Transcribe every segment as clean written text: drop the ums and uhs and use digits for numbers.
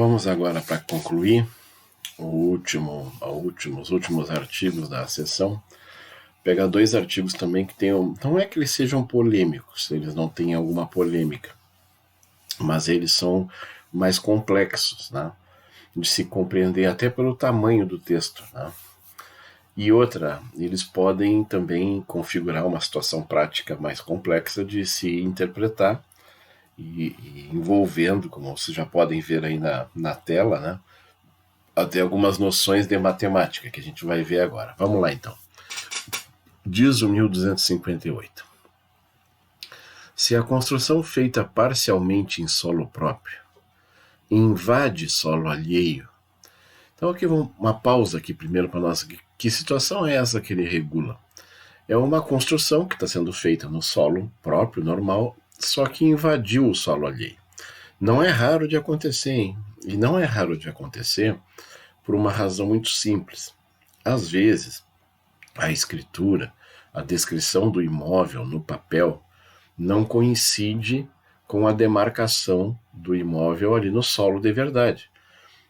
Vamos agora para concluir os últimos artigos da sessão. Pegar dois artigos também que tenham... Não é que eles sejam polêmicos, eles não têm alguma polêmica, mas eles são mais complexos, né? De se compreender até pelo tamanho do texto, né? E outra, eles podem também configurar uma situação prática mais complexa de se interpretar e envolvendo, como vocês já podem ver aí na tela, né? Até algumas noções de matemática que a gente vai ver agora. Vamos lá então. Diz o 1258. Se a construção feita parcialmente em solo próprio invade solo alheio. Então aqui uma pausa aqui primeiro para nós. Que situação é essa que ele regula? É uma construção que está sendo feita no solo próprio, normal, só que invadiu o solo alheio. Não é raro de acontecer, hein? E não é raro de acontecer por uma razão muito simples. Às vezes, a escritura, a descrição do imóvel no papel, não coincide com a demarcação do imóvel ali no solo de verdade.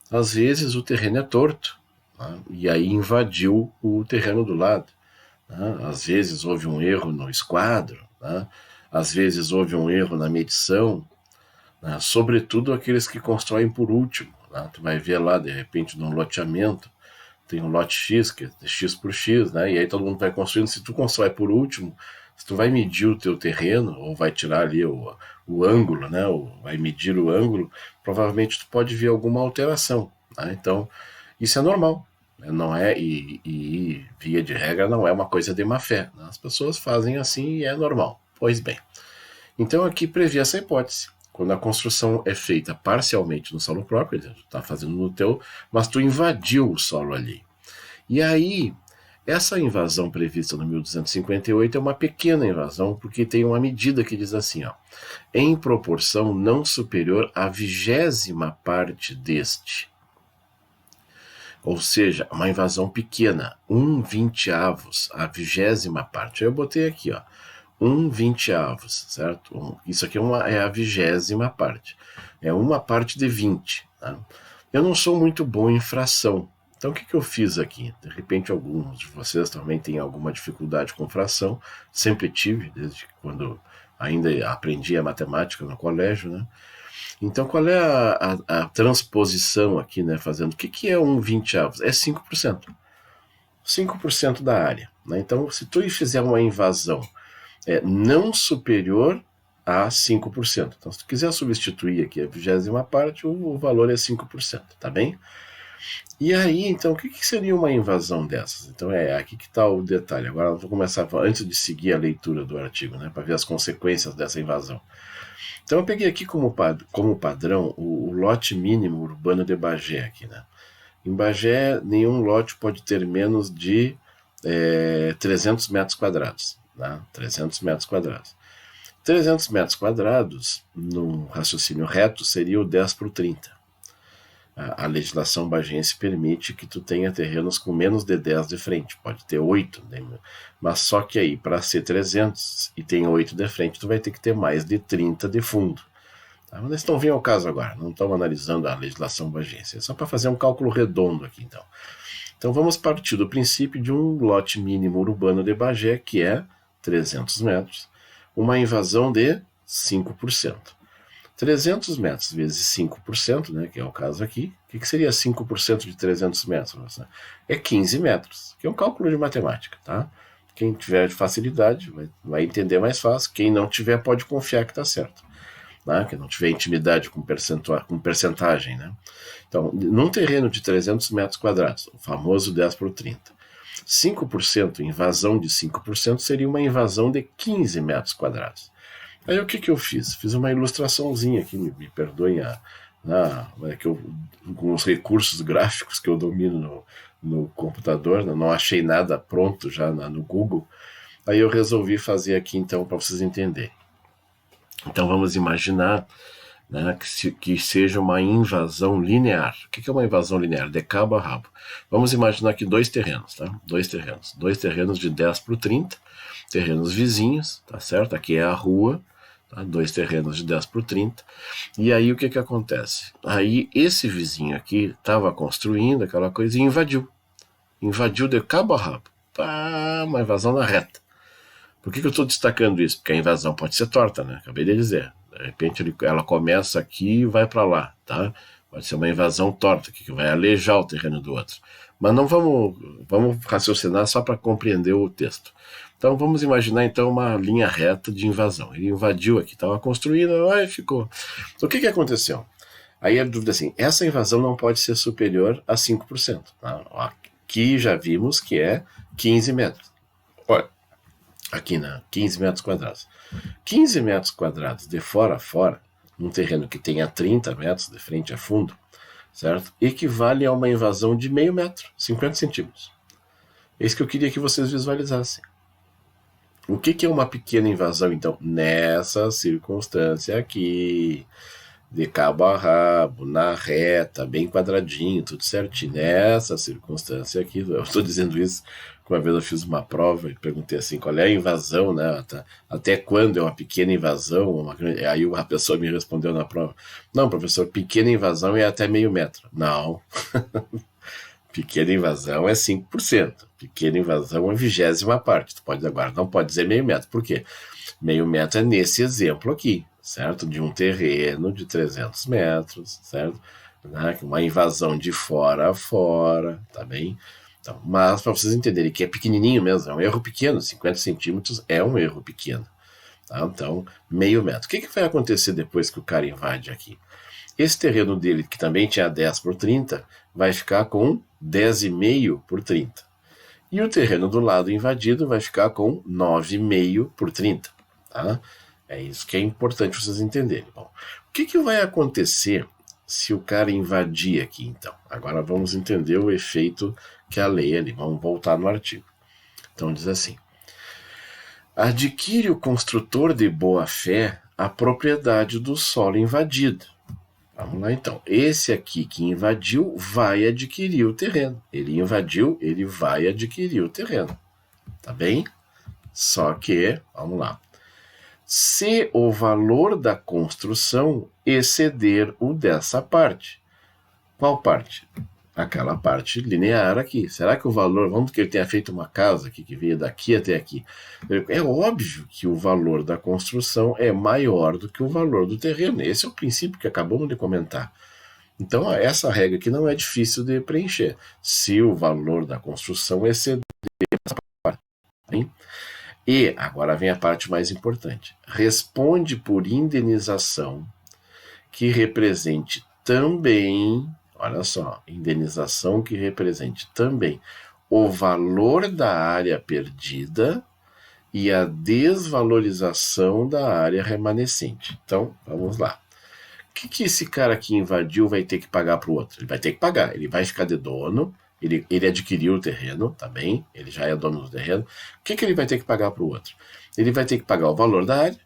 Às vezes o terreno é torto, né? E aí invadiu o terreno do lado. Né? Às vezes houve um erro no esquadro, né? Às vezes houve um erro na medição, né? Sobretudo aqueles que constroem por último. Né? Tu vai ver lá, de repente, num loteamento, tem um lote X, que é X por X, né? E aí todo mundo vai construindo. Se tu constrói por último, se tu vai medir o teu terreno, ou vai tirar ali o ângulo, né? Ou vai medir o ângulo, provavelmente tu pode ver alguma alteração. Né? Então, isso é normal. Não é, e via de regra não é uma coisa de má fé. Né? As pessoas fazem assim e é normal. Pois bem, então aqui prevê essa hipótese. Quando a construção é feita parcialmente no solo próprio, tu está fazendo no teu, mas tu invadiu o solo ali. E aí, essa invasão prevista no 1258 é uma pequena invasão, porque tem uma medida que diz assim, ó, em proporção não superior à 20ª parte deste. Ou seja, uma invasão pequena, 1/20, a 20ª parte. Aí eu botei aqui, ó, 1/20, certo? Isso aqui é a 20ª parte. É uma parte de 20. Tá? Eu não sou muito bom em fração. Então o que eu fiz aqui? De repente alguns de vocês também têm alguma dificuldade com fração. Sempre tive, desde quando ainda aprendi a matemática no colégio, né? Então, qual é a transposição aqui, né, fazendo? O que é 1/20? É 5%. 5% da área. Né? Então, se tu fizer uma invasão não superior a 5%. Então, se tu quiser substituir aqui a 20ª parte, o valor é 5%, tá bem? E aí, então, o que seria uma invasão dessas? Então, aqui que está o detalhe. Agora, eu vou começar, antes de seguir a leitura do artigo, né, para ver as consequências dessa invasão. Então eu peguei aqui como padrão o lote mínimo urbano de Bagé aqui, né? Em Bagé, nenhum lote pode ter menos de 300 metros quadrados, né? 300 metros quadrados. 300 metros quadrados, num raciocínio reto, seria o 10/30. A legislação bagense permite que tu tenha terrenos com menos de 10 de frente, pode ter 8, né? Mas só que aí, para ser 300 e tem 8 de frente, tu vai ter que ter mais de 30 de fundo. Tá? Mas eles estão vindo ao caso agora, não estão analisando a legislação bagense, é só para fazer um cálculo redondo aqui, então. Então vamos partir do princípio de um lote mínimo urbano de Bagé, que é 300 metros, uma invasão de 5%. 300 metros vezes 5%, né, que é o caso aqui, o que seria 5% de 300 metros? É 15 metros, que é um cálculo de matemática, tá? Quem tiver facilidade vai entender mais fácil, quem não tiver pode confiar que está certo, né? Quem não tiver intimidade com percentagem, né? Então, num terreno de 300 metros quadrados, o famoso 10/30, 5%, invasão de 5% seria uma invasão de 15 metros quadrados. Aí o que eu fiz? Fiz uma ilustraçãozinha aqui, me perdoem com os recursos gráficos que eu domino no computador, não achei nada pronto já no Google, aí eu resolvi fazer aqui então para vocês entenderem. Então vamos imaginar, né, que seja uma invasão linear. O que é uma invasão linear? De cabo a rabo. Vamos imaginar aqui dois terrenos, tá? Dois terrenos de 10/30, terrenos vizinhos, tá certo? Aqui é a rua, tá? 2 terrenos de 10 por 30. E aí o que acontece? Aí esse vizinho aqui estava construindo aquela coisa e invadiu de cabo a rabo. Uma invasão na reta. Por que eu estou destacando isso? Porque a invasão pode ser torta, né? Acabei de dizer. De repente ela começa aqui e vai para lá, tá? Pode ser uma invasão torta, que vai alejar o terreno do outro. Mas não vamos raciocinar só para compreender o texto. Então vamos imaginar então uma linha reta de invasão. Ele invadiu aqui, estava construindo, aí ficou. Então, o que aconteceu? Aí a dúvida é assim, essa invasão não pode ser superior a 5%. Tá? Aqui já vimos que é 15 metros. Olha, aqui na 15 metros quadrados. 15 metros quadrados de fora a fora, num terreno que tenha 30 metros de frente a fundo, certo? Equivale a uma invasão de meio metro, 50 centímetros. É isso que eu queria que vocês visualizassem. O que é uma pequena invasão, então? Nessa circunstância aqui, de cabo a rabo, na reta, bem quadradinho, tudo certinho. Nessa circunstância aqui, eu estou dizendo isso, uma vez eu fiz uma prova e perguntei assim, qual é a invasão, né? Até quando é uma pequena invasão? Aí a pessoa me respondeu na prova, não, professor, pequena invasão é até meio metro. Não, pequena invasão é 5%. Pequena invasão é 20ª parte. Tu pode agora, não pode dizer meio metro. Por quê? Meio metro é nesse exemplo aqui, certo? De um terreno de 300 metros, certo? Uma invasão de fora a fora, tá bem? Então, mas para vocês entenderem que é pequenininho mesmo, é um erro pequeno, 50 centímetros é um erro pequeno. Tá? Então, meio metro. O que vai acontecer depois que o cara invade aqui? Esse terreno dele, que também tinha 10 por 30, vai ficar com 10,5 por 30. E o terreno do lado invadido vai ficar com 9,5 por 30. Tá? É isso que é importante vocês entenderem. Bom, o que vai acontecer se o cara invadir aqui, então? Agora vamos entender o efeito que a lei ali. Vamos voltar no artigo. Então diz assim: adquire o construtor de boa-fé a propriedade do solo invadido. Vamos lá então. Esse aqui que invadiu vai adquirir o terreno. Ele invadiu, ele vai adquirir o terreno. Tá bem? Só que, vamos lá. Se o valor da construção exceder o dessa parte. Qual parte? Aquela parte linear aqui. Será que o valor, vamos que ele tenha feito uma casa aqui, que veio daqui até aqui. É óbvio que o valor da construção é maior do que o valor do terreno. Esse é o princípio que acabamos de comentar. Então, essa regra aqui não é difícil de preencher. Se o valor da construção exceder essa parte. Hein? E, agora vem a parte mais importante. Responde por indenização que represente também, olha só, indenização que represente também o valor da área perdida e a desvalorização da área remanescente. Então, vamos lá. O que esse cara que invadiu vai ter que pagar para o outro? Ele vai ter que pagar, ele vai ficar de dono, ele adquiriu o terreno, tá bem? Ele já é dono do terreno. O que ele vai ter que pagar para o outro? Ele vai ter que pagar o valor da área.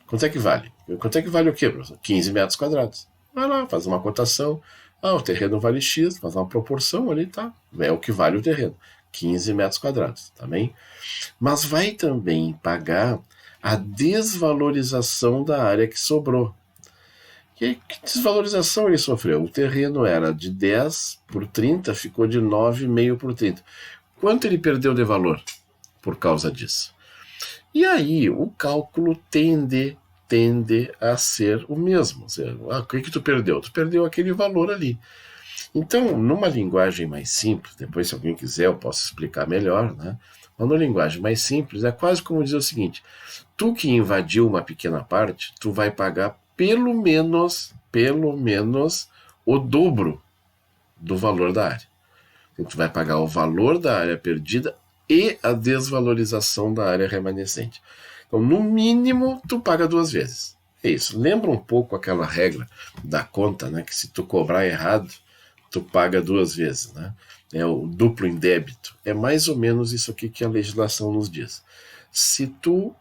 Quanto é que vale? Quanto é que vale o quê, professor? 15 metros quadrados. Vai lá, faz uma cotação. O terreno vale X, faz uma proporção ali, tá? É o que vale o terreno. 15 metros quadrados, tá bem? Mas vai também pagar a desvalorização da área que sobrou. E que desvalorização ele sofreu? O terreno era de 10 por 30, ficou de 9,5 por 30. Quanto ele perdeu de valor por causa disso? E aí o cálculo tende a ser o mesmo. O que tu perdeu? Tu perdeu aquele valor ali. Então, numa linguagem mais simples, depois se alguém quiser eu posso explicar melhor, né? Mas numa linguagem mais simples, é quase como dizer o seguinte: tu que invadiu uma pequena parte, tu vai pagar pelo menos o dobro do valor da área. Então, tu vai pagar o valor da área perdida e a desvalorização da área remanescente. Então, no mínimo, tu paga 2 vezes. É isso. Lembra um pouco aquela regra da conta, né? Que se tu cobrar errado, tu paga 2 vezes, né? É o duplo em débito. É mais ou menos isso aqui que a legislação nos diz. Se tu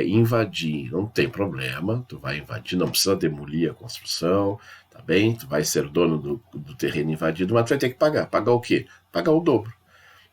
invadir, não tem problema, tu vai invadir, não precisa demolir a construção, tá bem? Tu vai ser dono do terreno invadido, mas tu vai ter que pagar. Pagar o quê? Pagar o dobro.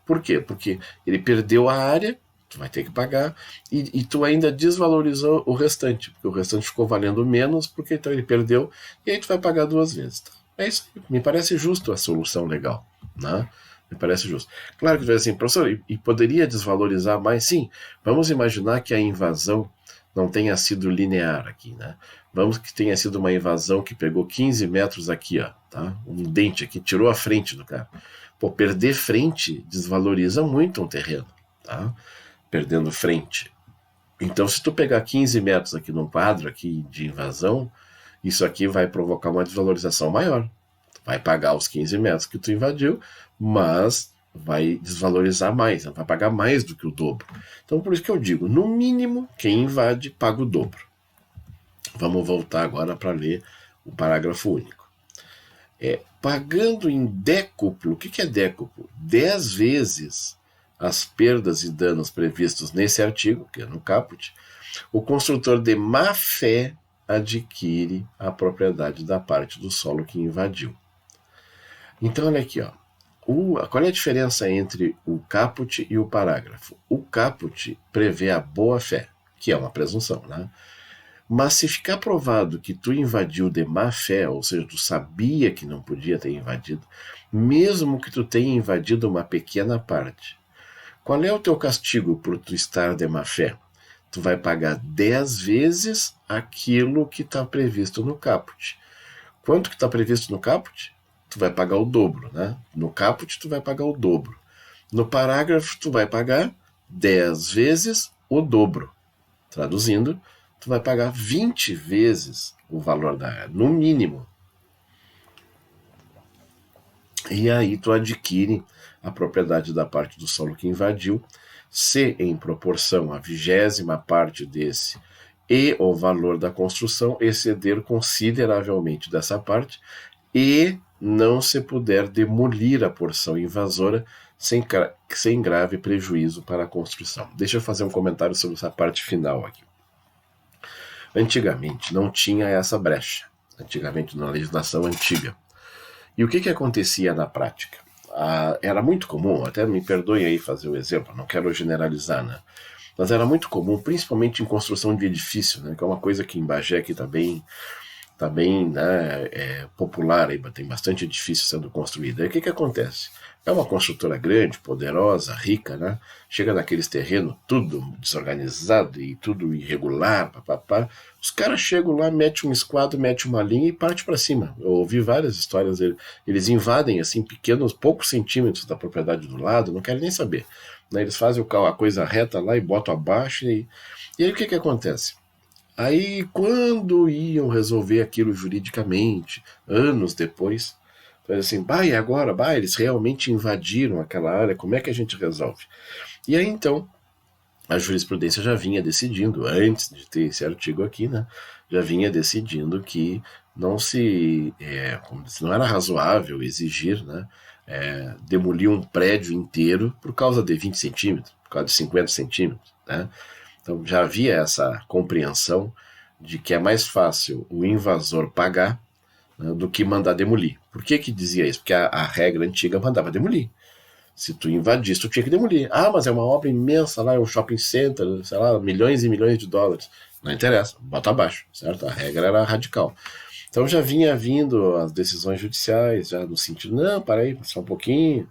Por quê? Porque ele perdeu a área, tu vai ter que pagar, e tu ainda desvalorizou o restante, porque o restante ficou valendo menos, porque então ele perdeu, e aí tu vai pagar 2 vezes. Então, é isso aí, me parece justo a solução legal, né? Me parece justo. Claro que tu vai dizer assim, professor, e poderia desvalorizar mais? Sim, vamos imaginar que a invasão não tenha sido linear aqui, né? Vamos que tenha sido uma invasão que pegou 15 metros aqui, ó, tá? Um dente aqui, tirou a frente do cara. Pô, perder frente desvaloriza muito um terreno, tá? Perdendo frente. Então, se tu pegar 15 metros aqui num quadro aqui de invasão, isso aqui vai provocar uma desvalorização maior. Tu vai pagar os 15 metros que tu invadiu, mas vai desvalorizar mais, vai pagar mais do que o dobro. Então, por isso que eu digo, no mínimo, quem invade paga o dobro. Vamos voltar agora para ler o parágrafo único. Pagando em décuplo, o que é décuplo? 10 vezes as perdas e danos previstos nesse artigo, que é no caput, o construtor de má fé adquire a propriedade da parte do solo que invadiu. Então, olha aqui, ó. Qual é a diferença entre o caput e o parágrafo? O caput prevê a boa-fé, que é uma presunção, né? Mas se ficar provado que tu invadiu de má-fé, ou seja, tu sabia que não podia ter invadido, mesmo que tu tenha invadido uma pequena parte, qual é o teu castigo por tu estar de má-fé? Tu vai pagar 10 vezes aquilo que está previsto no caput. Quanto que está previsto no caput? Tu vai pagar o dobro, né? No caput tu vai pagar o dobro. No parágrafo tu vai pagar 10 vezes o dobro. Traduzindo, tu vai pagar 20 vezes o valor da área, no mínimo. E aí tu adquire a propriedade da parte do solo que invadiu, se em proporção a 20ª parte desse e o valor da construção exceder consideravelmente dessa parte, e não se puder demolir a porção invasora sem grave prejuízo para a construção. Deixa eu fazer um comentário sobre essa parte final aqui. Antigamente não tinha essa brecha, antigamente na legislação antiga. E o que acontecia na prática? Era muito comum, até me perdoem aí fazer o exemplo, não quero generalizar, né? Mas era muito comum, principalmente em construção de edifício, né? Que é uma coisa que em Bagé aqui está bem né, popular, aí, tem bastante edifício sendo construído. Aí o que acontece? É uma construtora grande, poderosa, rica, né? Chega naqueles terrenos tudo desorganizado e tudo irregular, papapá. Os caras chegam lá, metem um esquadro, metem uma linha e parte para cima. Eu ouvi várias histórias, eles invadem assim pequenos, poucos centímetros da propriedade do lado, não querem nem saber. Né? Eles fazem a coisa reta lá e botam abaixo e aí o que acontece? Aí, quando iam resolver aquilo juridicamente, anos depois, foi assim, e agora? Eles realmente invadiram aquela área, como é que a gente resolve? E aí, então, a jurisprudência já vinha decidindo, antes de ter esse artigo aqui, né, já vinha decidindo que não não era razoável exigir, né, demolir um prédio inteiro por causa de 20 centímetros, por causa de 50 centímetros, né? Então já havia essa compreensão de que é mais fácil o invasor pagar, né, do que mandar demolir. Por que dizia isso? Porque a regra antiga mandava demolir. Se tu invadisse, tu tinha que demolir. Mas é uma obra imensa lá, é um shopping center, sei lá, milhões e milhões de dólares. Não interessa, bota abaixo, certo? A regra era radical. Então já vinha vindo as decisões judiciais, já no sentido, não, para aí, só um pouquinho,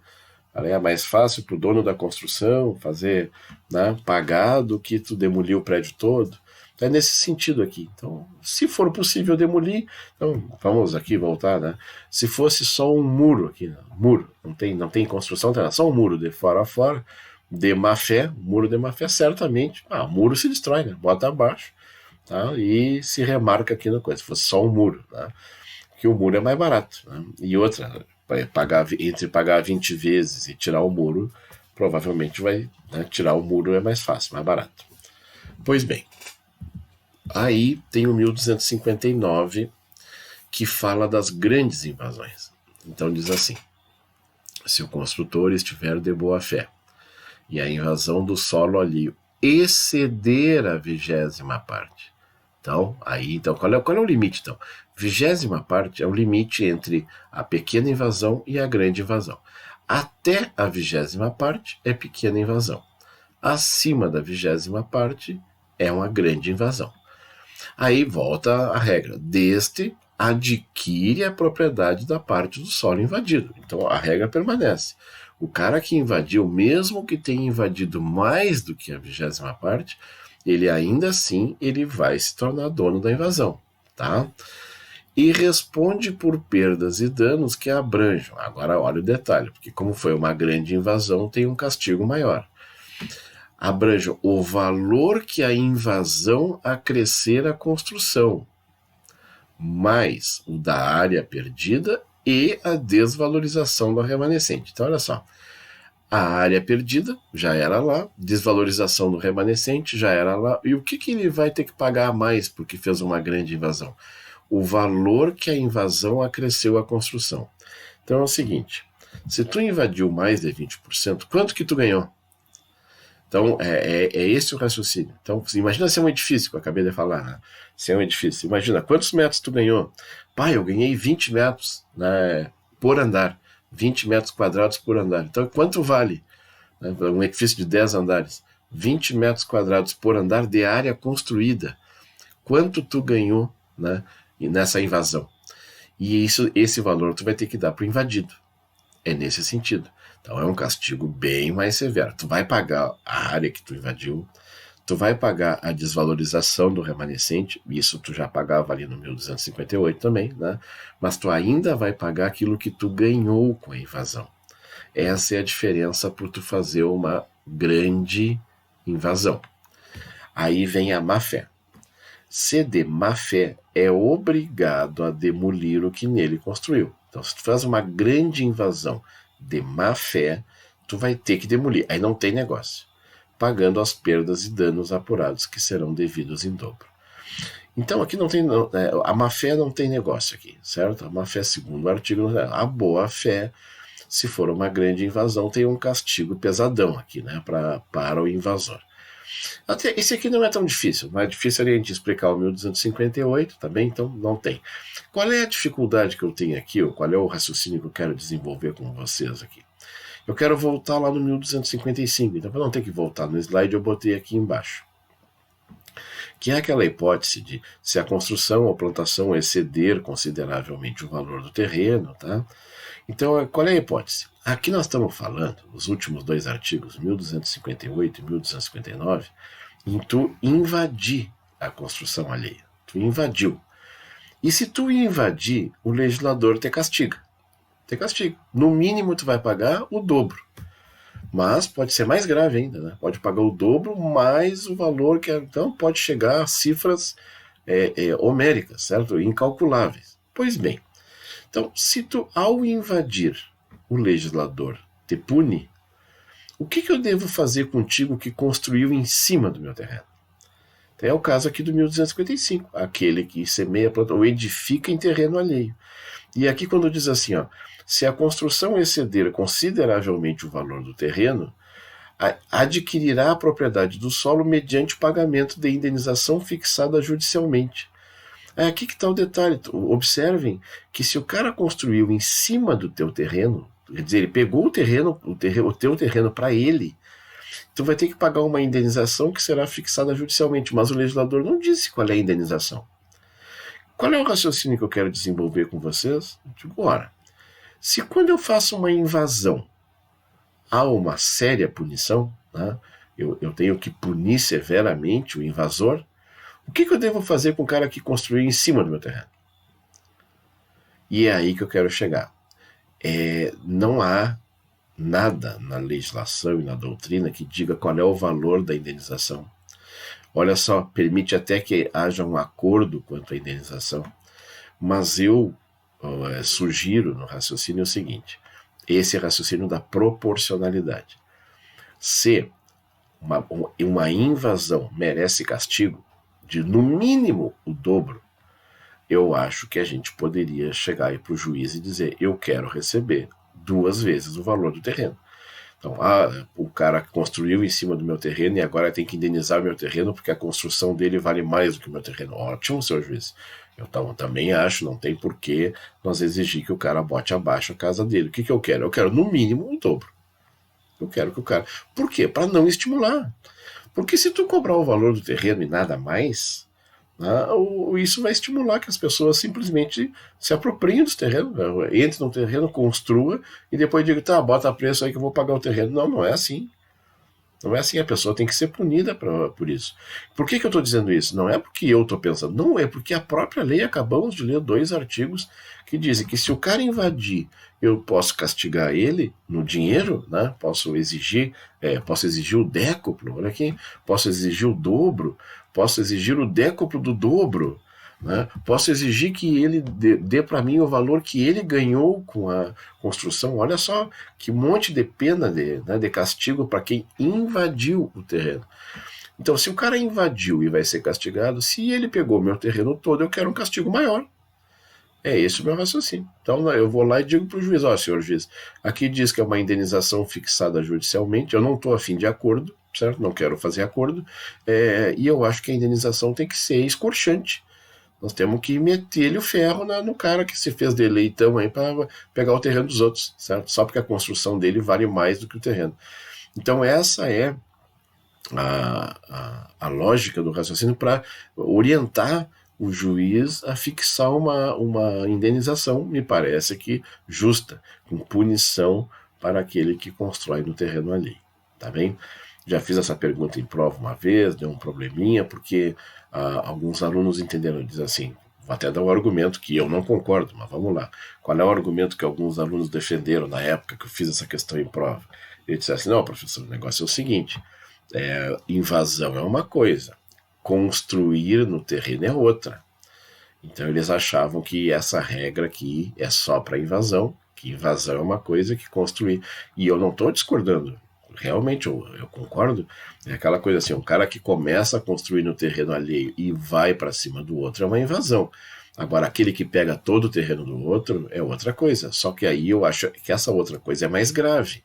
é mais fácil para o dono da construção fazer, né, pagar do que tu demolir o prédio todo. Então é nesse sentido aqui. Então, se for possível demolir, então vamos aqui voltar, né? Se fosse só um muro aqui, né? Muro, não tem construção, tem só um muro de fora a fora, de má fé, muro de má fé, certamente, o muro se destrói, né? Bota abaixo, tá? E se remarca aqui na coisa. Se fosse só um muro, tá? Que o muro é mais barato, né? E outra, entre pagar 20 vezes e tirar o muro, provavelmente vai, né, tirar o muro é mais fácil, mais barato. Pois bem, aí tem o 1259 que fala das grandes invasões. Então diz assim: se o construtor estiver de boa fé e a invasão do solo ali exceder a 20ª parte. Então, qual é o limite? Então, 20ª parte é o limite entre a pequena invasão e a grande invasão. Até a 20ª parte é pequena invasão. acima da 20ª parte é uma grande invasão. Aí volta a regra, deste adquire a propriedade da parte do solo invadido. Então a regra permanece. O cara que invadiu, mesmo que tenha invadido mais do que a 20ª parte, ele ainda assim ele vai se tornar dono da invasão, tá? E responde por perdas e danos que abranjam. Agora olha o detalhe, porque como foi uma grande invasão, tem um castigo maior. Abranjam o valor que a invasão acrescer à construção, mais o da área perdida e a desvalorização do remanescente. Então olha só, a área perdida já era lá, desvalorização do remanescente já era lá, e o que ele vai ter que pagar a mais porque fez uma grande invasão? O valor que a invasão acresceu à construção. Então é o seguinte, se tu invadiu mais de 20%, quanto que tu ganhou? Então é esse o raciocínio. Então imagina ser um edifício, que eu acabei de falar, né? Se é um edifício, imagina quantos metros tu ganhou? Pai, eu ganhei 20 metros, né, por andar, 20 metros quadrados por andar. Então quanto vale, né, um edifício de 10 andares? 20 metros quadrados por andar de área construída. Quanto tu ganhou, né, nessa invasão? E esse valor tu vai ter que dar para o invadido. É nesse sentido. Então é um castigo bem mais severo. Tu vai pagar a área que tu invadiu, tu vai pagar a desvalorização do remanescente, isso tu já pagava ali no 1258 também, né? Mas tu ainda vai pagar aquilo que tu ganhou com a invasão. Essa é a diferença por tu fazer uma grande invasão. Aí vem a má-fé. Se de má-fé é obrigado a demolir o que nele construiu. Então, se tu faz uma grande invasão de má-fé, tu vai ter que demolir. Aí não tem negócio. Pagando as perdas e danos apurados que serão devidos em dobro. Então, aqui não tem... a má-fé não tem negócio aqui, certo? A má-fé, segundo o artigo, a boa-fé, se for uma grande invasão, tem um castigo pesadão aqui, né? Para o invasor. Até esse aqui não é tão difícil. Mais difícil é a gente explicar o 1258, tá bem? Então não tem. Qual é a dificuldade que eu tenho aqui, ou qual é o raciocínio que eu quero desenvolver com vocês aqui? Eu quero voltar lá no 1255, então para não ter que voltar no slide, eu botei aqui embaixo. Que é aquela hipótese de se a construção ou plantação exceder consideravelmente o valor do terreno, tá? Então, qual é a hipótese? Aqui nós estamos falando, os últimos dois artigos, 1258 e 1259, em tu invadir a construção alheia. Tu invadiu. E se tu invadir, o legislador te castiga. Te castiga. No mínimo, tu vai pagar o dobro. Mas pode ser mais grave ainda, né? Pode pagar o dobro mais o valor que... Então, pode chegar a cifras homéricas, certo? Incalculáveis. Pois bem, então, se tu, ao invadir, o legislador te pune, o que eu devo fazer contigo que construiu em cima do meu terreno? Então, é o caso aqui do 1255, aquele que semeia, planta, ou edifica em terreno alheio. E aqui quando diz assim, ó, se a construção exceder consideravelmente o valor do terreno, adquirirá a propriedade do solo mediante pagamento de indenização fixada judicialmente. Aqui que está o detalhe. Observem que se o cara construiu em cima do teu terreno, quer dizer, ele pegou o teu terreno para ele, tu vai ter que pagar uma indenização que será fixada judicialmente, mas o legislador não disse qual é a indenização. Qual é o raciocínio que eu quero desenvolver com vocês? Ora, se quando eu faço uma invasão há uma séria punição, né, eu tenho que punir severamente o invasor, o que eu devo fazer com o cara que construiu em cima do meu terreno? E é aí que eu quero chegar. Não há nada na legislação e na doutrina que diga qual é o valor da indenização. Olha só, permite até que haja um acordo quanto à indenização. Mas eu sugiro no raciocínio o seguinte, esse raciocínio da proporcionalidade. Se uma invasão merece castigo, de no mínimo o dobro, eu acho que a gente poderia chegar aí para o juiz e dizer, eu quero receber 2 vezes o valor do terreno. Então, o cara construiu em cima do meu terreno e agora tem que indenizar o meu terreno porque a construção dele vale mais do que o meu terreno. Ótimo, seu juiz. Eu também acho, não tem porquê nós exigir que o cara bote abaixo a casa dele. O que eu quero? Eu quero no mínimo o dobro. Eu quero que o cara... Por quê? Para não estimular. Porque se tu cobrar o valor do terreno e nada mais, né, isso vai estimular que as pessoas simplesmente se apropriem dos terrenos, né? Entre no terreno, construa e depois diga, tá, bota preço aí que eu vou pagar o terreno. Não, não é assim. Não é assim, a pessoa tem que ser punida por isso. Por que eu estou dizendo isso? Não é porque eu estou pensando, não, é porque a própria lei, acabamos de ler 2 artigos que dizem que se o cara invadir, eu posso castigar ele no dinheiro, né? Posso exigir o décuplo, olha aqui, posso exigir o dobro, posso exigir o décuplo do dobro, né? Posso exigir que ele dê para mim o valor que ele ganhou com a construção. Olha só que monte de pena, de castigo para quem invadiu o terreno. Então, se o cara invadiu e vai ser castigado, se ele pegou meu terreno todo, eu quero um castigo maior. É esse o meu raciocínio. Então, eu vou lá e digo para o juiz, ó, senhor juiz, aqui diz que é uma indenização fixada judicialmente, eu não estou afim de acordo, certo? Não quero fazer acordo, e eu acho que a indenização tem que ser escorchante. Nós temos que meter-lhe o ferro no cara que se fez de leitão aí para pegar o terreno dos outros, certo? Só porque a construção dele vale mais do que o terreno. Então essa é a lógica do raciocínio para orientar o juiz a fixar uma indenização, me parece que justa, com punição para aquele que constrói no terreno alheio. Tá bem? Já fiz essa pergunta em prova uma vez, deu um probleminha, porque alguns alunos entenderam, diz assim, vou até dar um argumento que eu não concordo, mas vamos lá. Qual é o argumento que alguns alunos defenderam na época que eu fiz essa questão em prova? Ele disse assim, não, professor, o negócio é o seguinte, invasão é uma coisa, construir no terreno é outra. Então eles achavam que essa regra aqui é só para invasão, que invasão é uma coisa que construir. E eu não estou discordando. Realmente eu concordo. É aquela coisa assim, um cara que começa a construir no terreno alheio e vai para cima do outro é uma invasão. Agora, aquele que pega todo o terreno do outro é outra coisa. Só que aí eu acho que essa outra coisa é mais grave.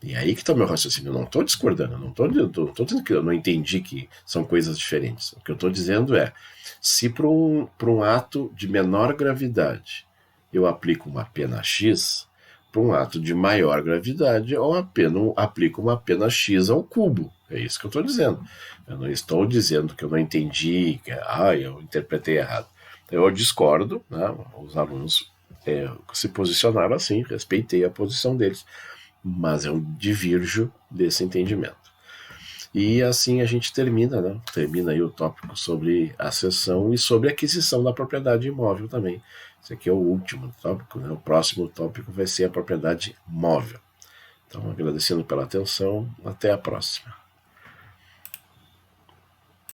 E aí que está o meu raciocínio. Eu não estou discordando, não estou dizendo que eu não entendi que são coisas diferentes. O que eu estou dizendo é, se para um ato de menor gravidade eu aplico uma pena X, para um ato de maior gravidade eu aplico uma pena X ao cubo. É isso que eu estou dizendo. Eu não estou dizendo que eu não entendi, que eu interpretei errado. Eu discordo, né? Os alunos se posicionaram assim, respeitei a posição deles, mas eu divirjo desse entendimento. E assim a gente termina, né? Termina aí o tópico sobre a cessão e sobre a aquisição da propriedade imóvel também. Esse aqui é o último tópico, né? O próximo tópico vai ser a propriedade móvel. Então, agradecendo pela atenção, até a próxima.